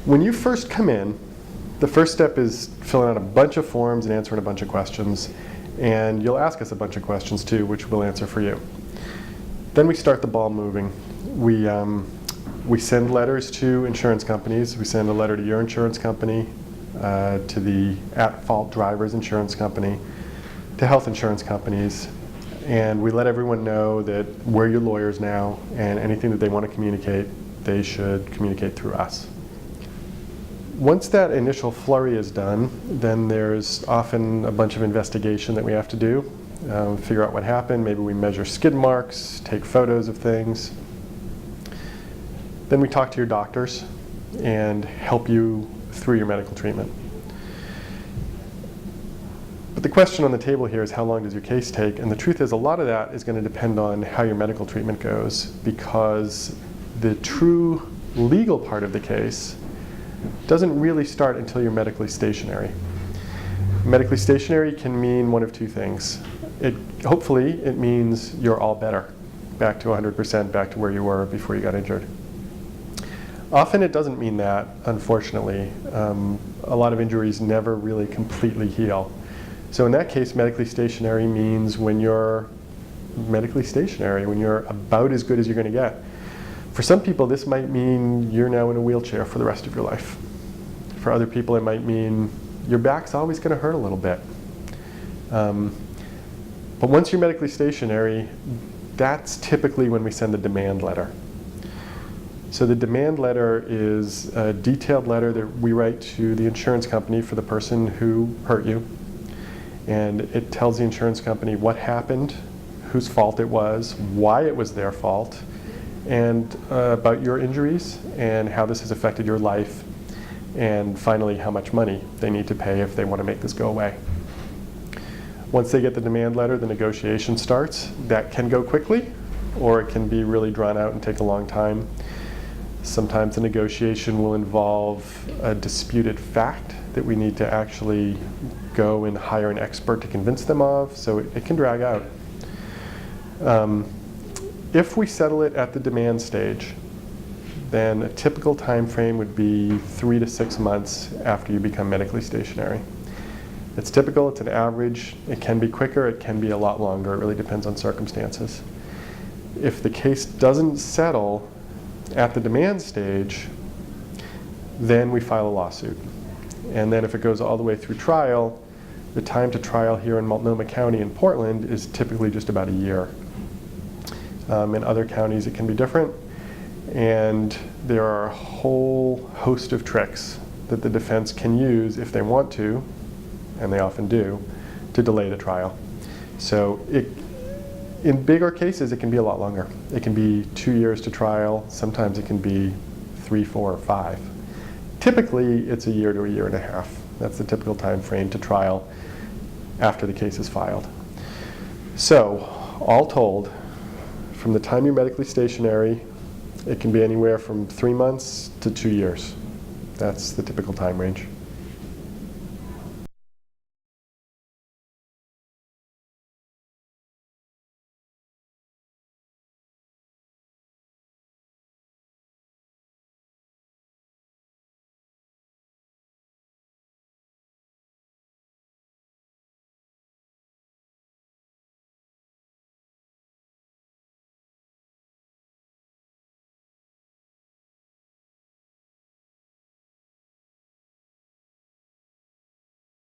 When you first come in, the first step is filling out a bunch of forms and answering a bunch of questions. And you'll ask us a bunch of questions too, which we'll answer for you. Then we start the ball moving. We send letters to insurance companies. We send a letter to your insurance company, to the at-fault driver's insurance company, to health insurance companies. And we let everyone know that we're your lawyers now, and anything that they want to communicate, they should communicate through us. Once that initial flurry is done, then there's often a bunch of investigation that we have to do, figure out what happened. Maybe we measure skid marks, take photos of things. Then we talk to your doctors and help you through your medical treatment. But the question on the table here is, how long does your case take? And the truth is, a lot of that is going to depend on how your medical treatment goes, because the true legal part of the case doesn't really start until you're medically stationary. Medically stationary can mean one of two things. Hopefully, it means you're all better, back to 100%, back to where you were before you got injured. Often it doesn't mean that, unfortunately. A lot of injuries never really completely heal. So in that case, medically stationary means when you're medically stationary, when you're about as good as you're going to get. For some people, this might mean you're now in a wheelchair for the rest of your life. For other people, it might mean your back's always going to hurt a little bit. But once you're medically stationary, that's typically when we send the demand letter. So the demand letter is a detailed letter that we write to the insurance company for the person who hurt you. And it tells the insurance company what happened, whose fault it was, why it was their fault, and about your injuries and how this has affected your life, and finally how much money they need to pay if they want to make this go away. Once they get the demand letter, the negotiation starts. That can go quickly, or it can be really drawn out and take a long time. Sometimes the negotiation will involve a disputed fact that we need to actually go and hire an expert to convince them of, so it can drag out. If we settle it at the demand stage, then a typical time frame would be 3 to 6 months after you become medically stationary. It's typical, it's an average. It can be quicker, it can be a lot longer. It really depends on circumstances. If the case doesn't settle at the demand stage, then we file a lawsuit. And then if it goes all the way through trial, the time to trial here in Multnomah County in Portland is typically just about a year. In other counties it can be different, and there are a whole host of tricks that the defense can use if they want to, and they often do, to delay the trial. So in bigger cases it can be a lot longer. It can be 2 years to trial, sometimes it can be 3, 4, or 5. Typically it's a year to a year and a half. That's the typical time frame to trial after the case is filed. So, all told, from the time you're medically stationary, it can be anywhere from 3 months to 2 years. That's the typical time range.